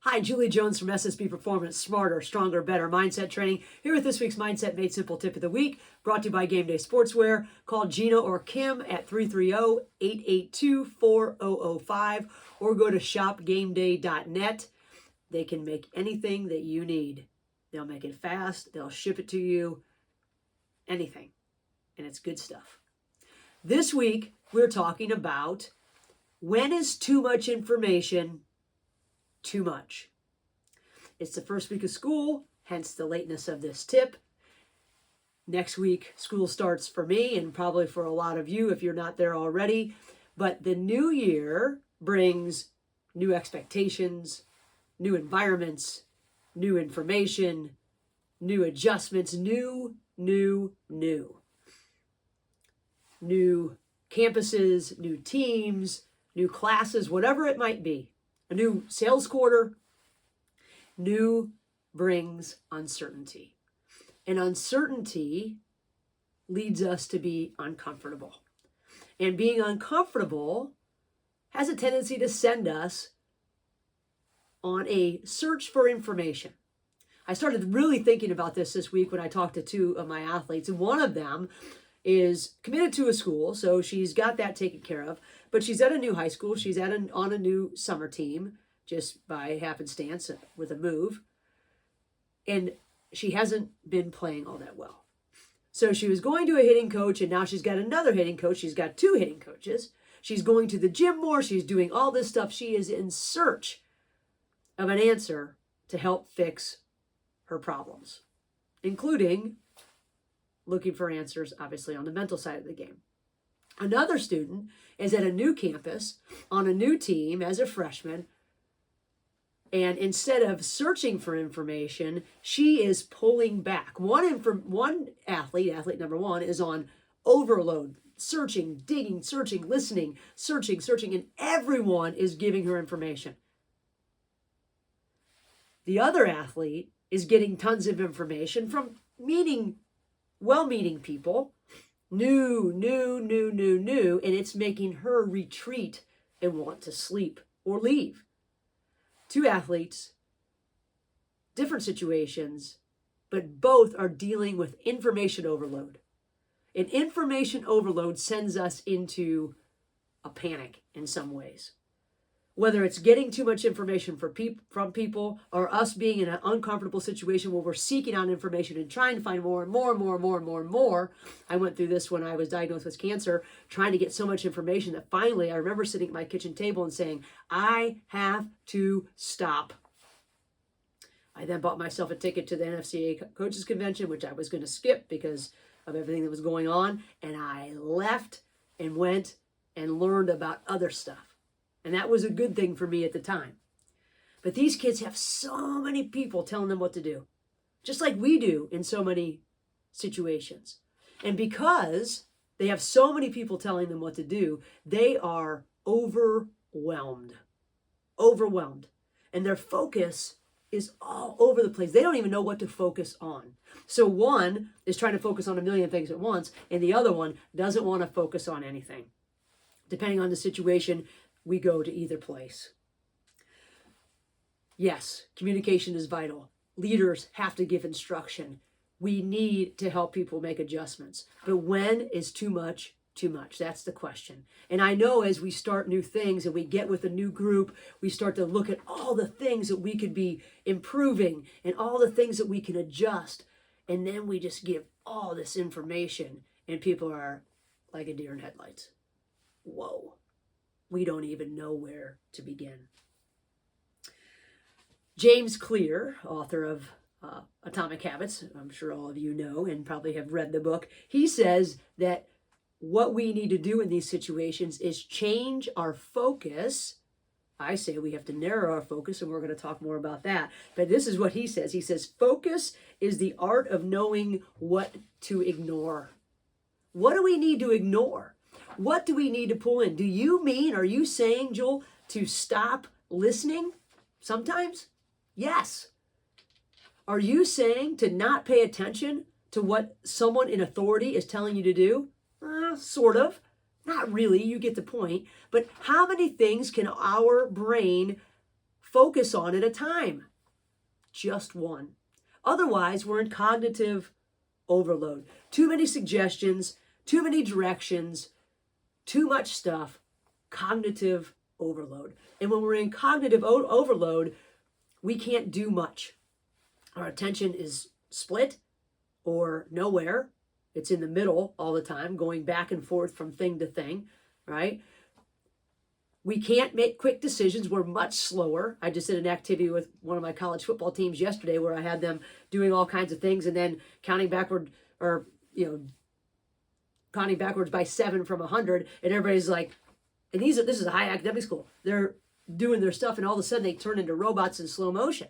Hi, Julie Jones from SSB Performance, Smarter, Stronger, Better Mindset Training, here with this week's Mindset Made Simple Tip of the Week, brought to you by Game Day Sportswear. Call Gina or Kim at 330-882-4005 or go to shopgameday.net. They can make anything that you need. They'll make it fast, they'll ship it to you, anything, and it's good stuff. This week, we're talking about when is too much information too much. It's the first week of school, hence the lateness of this tip. Next week, school starts for me and probably for a lot of you if you're not there already. But the new year brings new expectations, new environments, new information, new adjustments, new campuses, new teams, new classes, whatever it might be. A new sales quarter. New brings uncertainty. And uncertainty leads us to be uncomfortable. And being uncomfortable has a tendency to send us on a search for information. I started really thinking about this week when I talked to two of my athletes, and one of them is committed to a school, so she's got that taken care of, but she's at a new high school. She's on a new summer team, just by happenstance with a move, and she hasn't been playing all that well. So she was going to a hitting coach, and now she's got another hitting coach. She's got two hitting coaches. She's going to the gym more. She's doing all this stuff. She is in search of an answer to help fix her problems, including looking for answers, obviously, on the mental side of the game. Another student is at a new campus on a new team as a freshman, and instead of searching for information, she is pulling back. One athlete number one, is on overload, searching, digging, searching, listening, searching, and everyone is giving her information. The other athlete is getting tons of information from well-meaning people, new, and it's making her retreat and want to sleep or leave. Two athletes, different situations, but both are dealing with information overload. And information overload sends us into a panic in some ways. Whether it's getting too much information from people, or us being in an uncomfortable situation where we're seeking out information and trying to find more and more. I went through this when I was diagnosed with cancer, trying to get so much information that finally I remember sitting at my kitchen table and saying, I have to stop. I then bought myself a ticket to the NFCA Coaches Convention, which I was going to skip because of everything that was going on. And I left and went and learned about other stuff. And that was a good thing for me at the time. But these kids have so many people telling them what to do, just like we do in so many situations. And because they have so many people telling them what to do, they are overwhelmed. And their focus is all over the place. They don't even know what to focus on. So one is trying to focus on a million things at once, and the other one doesn't want to focus on anything. Depending on the situation, we go to either place. Yes, communication is vital. Leaders have to give instruction. We need to help people make adjustments. But when is too much too much? That's the question. And I know as we start new things and we get with a new group, we start to look at all the things that we could be improving and all the things that we can adjust. And then we just give all this information and people are like a deer in headlights. Whoa. We don't even know where to begin. James Clear, author of Atomic Habits, I'm sure all of you know and probably have read the book, he says that what we need to do in these situations is change our focus. I say we have to narrow our focus, and we're going to talk more about that. But this is what he says. He says, focus is the art of knowing what to ignore. What do we need to ignore? What do we need to pull in? Are you saying, Joel, to stop listening sometimes? Yes. Are you saying to not pay attention to what someone in authority is telling you to do? Sort of. Not really, you get the point. But how many things can our brain focus on at a time. Just one. Otherwise, we're in cognitive overload. Too many suggestions, too many directions, too much stuff. Cognitive overload. And when we're in cognitive overload, we can't do much. Our attention is split or nowhere. It's in the middle all the time, going back and forth from thing to thing, right? We can't make quick decisions. We're much slower. I just did an activity with one of my college football teams yesterday where I had them doing all kinds of things and then counting backward or, counting backwards by 7 from 100. And everybody's like, and this is a high academic school. They're doing their stuff and all of a sudden they turn into robots in slow motion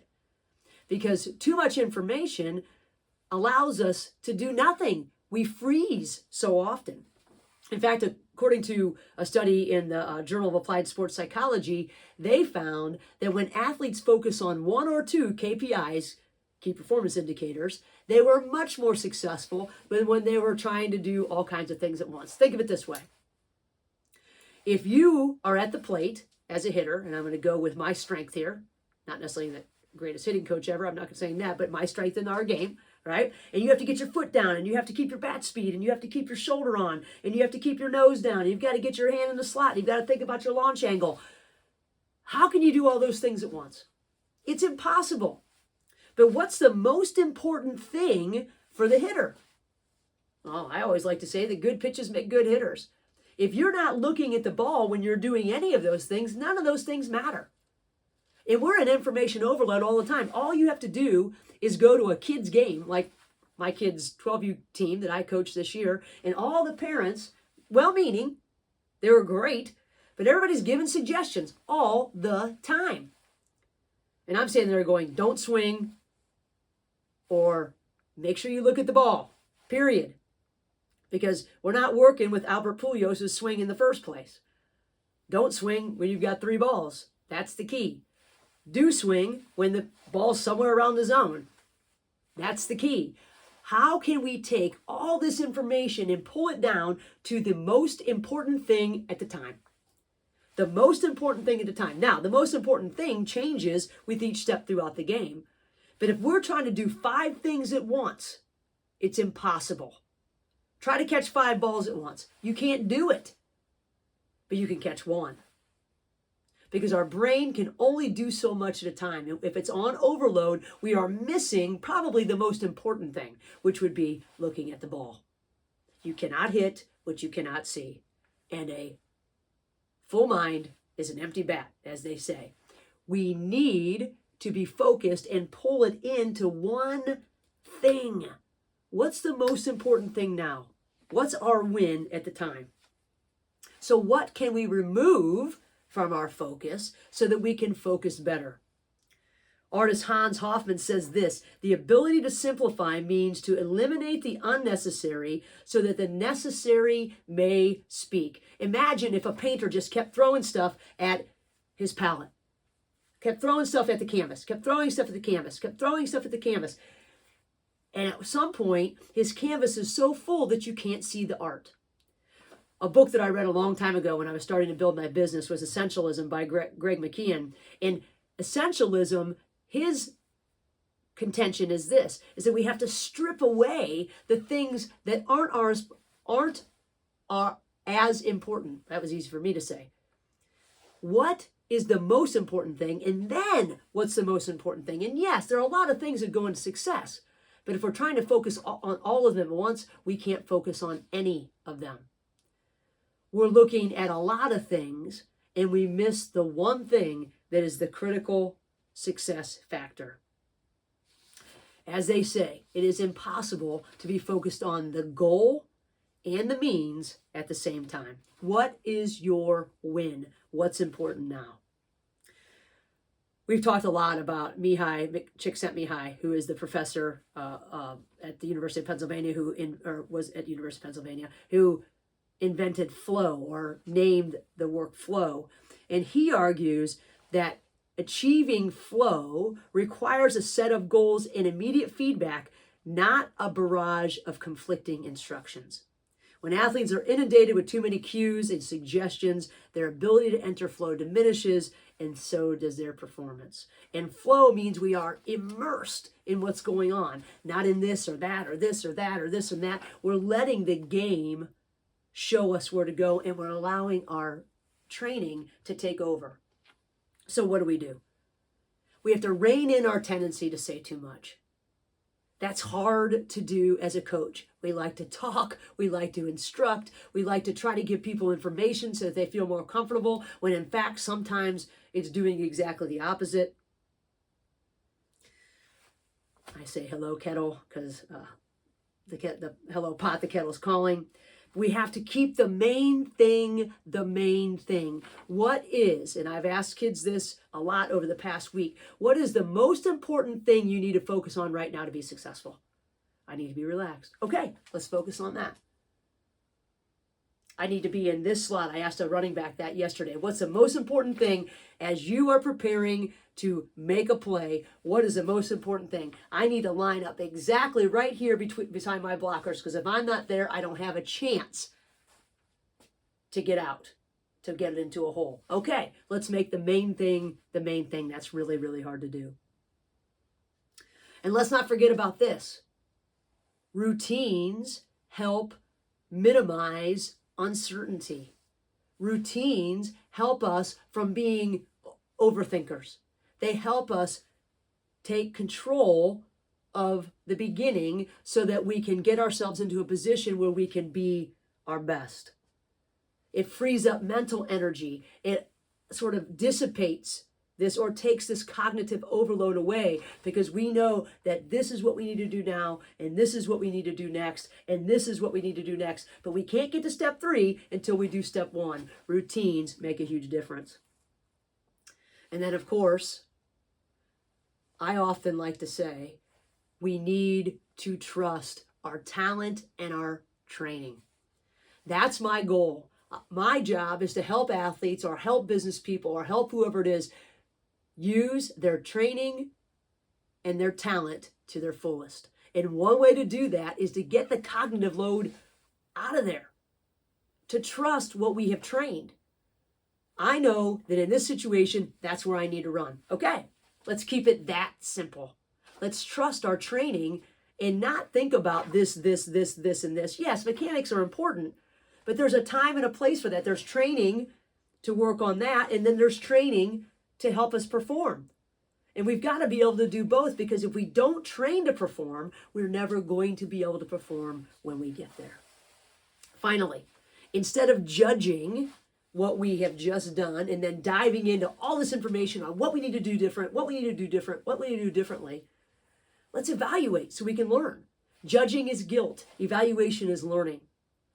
because too much information allows us to do nothing. We freeze so often. In fact, according to a study in the Journal of Applied Sports Psychology, they found that when athletes focus on 1 or 2 KPIs, key performance indicators, they were much more successful than when they were trying to do all kinds of things at once. Think of it this way. If you are at the plate as a hitter, and I'm going to go with my strength here, not necessarily the greatest hitting coach ever, I'm not saying that, but my strength in our game, right? And you have to get your foot down, and you have to keep your bat speed, and you have to keep your shoulder on, and you have to keep your nose down, and you've got to get your hand in the slot, and you've got to think about your launch angle. How can you do all those things at once? It's impossible. But what's the most important thing for the hitter? Well, I always like to say that good pitches make good hitters. If you're not looking at the ball when you're doing any of those things, none of those things matter. And we're in information overload all the time. All you have to do is go to a kid's game, like my kid's 12U team that I coached this year, and all the parents, well-meaning, they were great, but everybody's giving suggestions all the time. And I'm sitting there going, don't swing, or make sure you look at the ball, period. Because we're not working with Albert Pujols' swing in the first place. Don't swing when you've got 3 balls. That's the key. Do swing when the ball's somewhere around the zone. That's the key. How can we take all this information and pull it down to the most important thing at the time? The most important thing at the time. Now, the most important thing changes with each step throughout the game. But if we're trying to do 5 things at once, it's impossible. Try to catch 5 balls at once. You can't do it, but you can catch 1. Because our brain can only do so much at a time. If it's on overload, we are missing probably the most important thing, which would be looking at the ball. You cannot hit what you cannot see. And a full mind is an empty bat, as they say. We need to be focused and pull it into one thing. What's the most important thing now? What's our win at the time? So what can we remove from our focus so that we can focus better? Artist Hans Hofmann says this: the ability to simplify means to eliminate the unnecessary so that the necessary may speak. Imagine if a painter just kept throwing stuff at his palette, kept throwing stuff at the canvas, kept throwing stuff at the canvas, kept throwing stuff at the canvas. And at some point, his canvas is so full that you can't see the art. A book that I read a long time ago when I was starting to build my business was Essentialism by Greg McKeown. And Essentialism, his contention is this, is that we have to strip away the things that aren't as important. That was easy for me to say. What is the most important thing? And then what's the most important thing? And yes, there are a lot of things that go into success. But if we're trying to focus on all of them at once, we can't focus on any of them. We're looking at a lot of things and we miss the one thing that is the critical success factor. As they say, it is impossible to be focused on the goal and the means at the same time. What is your win? What's important now? We've talked a lot about Mihai Csikszentmihalyi, who is the professor at the University of Pennsylvania, was at University of Pennsylvania, who invented flow or named the work flow. And he argues that achieving flow requires a set of goals and immediate feedback, not a barrage of conflicting instructions. When athletes are inundated with too many cues and suggestions, their ability to enter flow diminishes and so does their performance. And flow means we are immersed in what's going on, not in this or that or this or that or this and that. We're letting the game show us where to go, and we're allowing our training to take over. So what do? We have to rein in our tendency to say too much. That's hard to do as a coach. We like to talk, we like to instruct, we like to try to give people information so that they feel more comfortable, when in fact sometimes it's doing exactly the opposite. I say hello kettle because the hello pot, the kettle's calling. We have to keep the main thing the main thing. What is, and I've asked kids this a lot over the past week, what is the most important thing you need to focus on right now to be successful? I need to be relaxed. Okay, let's focus on that. I need to be in this slot. I asked a running back that yesterday. What's the most important thing as you are preparing to make a play? What is the most important thing? I need to line up exactly right here beside my blockers, because if I'm not there, I don't have a chance to get out, to get it into a hole. Okay, let's make the main thing the main thing. That's really, really hard to do. And let's not forget about this. Routines help minimize uncertainty. Routines help us from being overthinkers. They help us take control of the beginning so that we can get ourselves into a position where we can be our best. It frees up mental energy. It sort of dissipates this, or takes this cognitive overload away, because we know that this is what we need to do now, and this is what we need to do next, and this is what we need to do next. But we can't get to step 3 until we do step 1. Routines make a huge difference. And then, of course, I often like to say, we need to trust our talent and our training. That's my goal. My job is to help athletes or help business people or help whoever it is use their training and their talent to their fullest. And one way to do that is to get the cognitive load out of there, to trust what we have trained. I know that in this situation, that's where I need to run. Okay, let's keep it that simple. Let's trust our training and not think about this, and this. Yes, mechanics are important, but there's a time and a place for that. There's training to work on that, and then there's training to help us perform. And we've got to be able to do both, because if we don't train to perform, we're never going to be able to perform when we get there. Finally, instead of judging what we have just done and then diving into all this information on what we need to do different, what we need to do different, what we need to do differently, let's evaluate so we can learn. Judging is guilt. Evaluation is learning.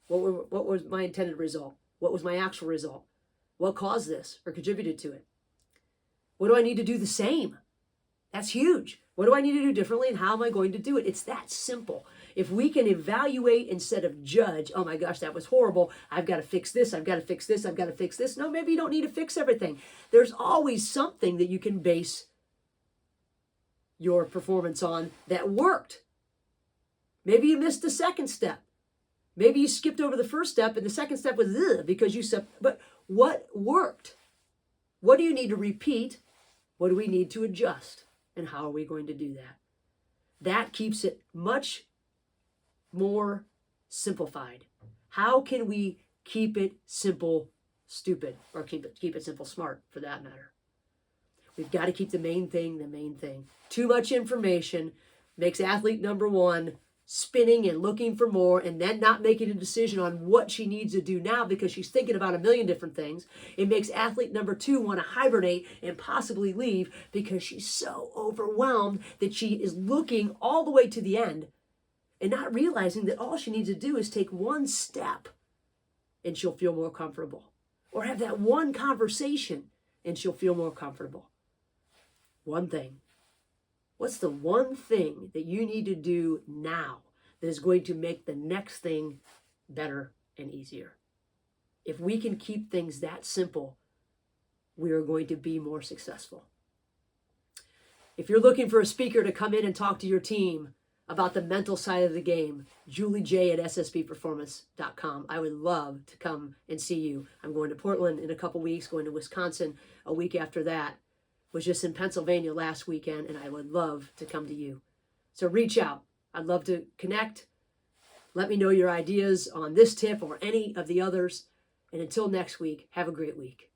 What was my intended result? What was my actual result? What caused this or contributed to it? What do I need to do the same? That's huge. What do I need to do differently, and how am I going to do it? It's that simple. If we can evaluate instead of judge, oh my gosh, that was horrible. I've got to fix this. I've got to fix this. I've got to fix this. No, maybe you don't need to fix everything. There's always something that you can base your performance on that worked. Maybe you missed the second step. Maybe you skipped over the first step and the second step was because you said, but what worked? What do you need to repeat? What do we need to adjust? And how are we going to do that? That keeps it much more simplified. How can we keep it simple, stupid, or keep it simple, smart, for that matter? We've got to keep the main thing the main thing. Too much information makes athlete number 1 spinning and looking for more, and then not making a decision on what she needs to do now because she's thinking about a million different things. It makes athlete number 2 want to hibernate and possibly leave because she's so overwhelmed that she is looking all the way to the end and not realizing that all she needs to do is take one step and she'll feel more comfortable, or have that one conversation and she'll feel more comfortable. One thing. What's the one thing that you need to do now that is going to make the next thing better and easier? If we can keep things that simple, we are going to be more successful. If you're looking for a speaker to come in and talk to your team, about the mental side of the game, Julie J at ssbperformance.com. I would love to come and see you. I'm going to Portland in a couple weeks, going to Wisconsin a week after that. Was just in Pennsylvania last weekend, and I would love to come to you. So reach out. I'd love to connect. Let me know your ideas on this tip or any of the others. And until next week, have a great week.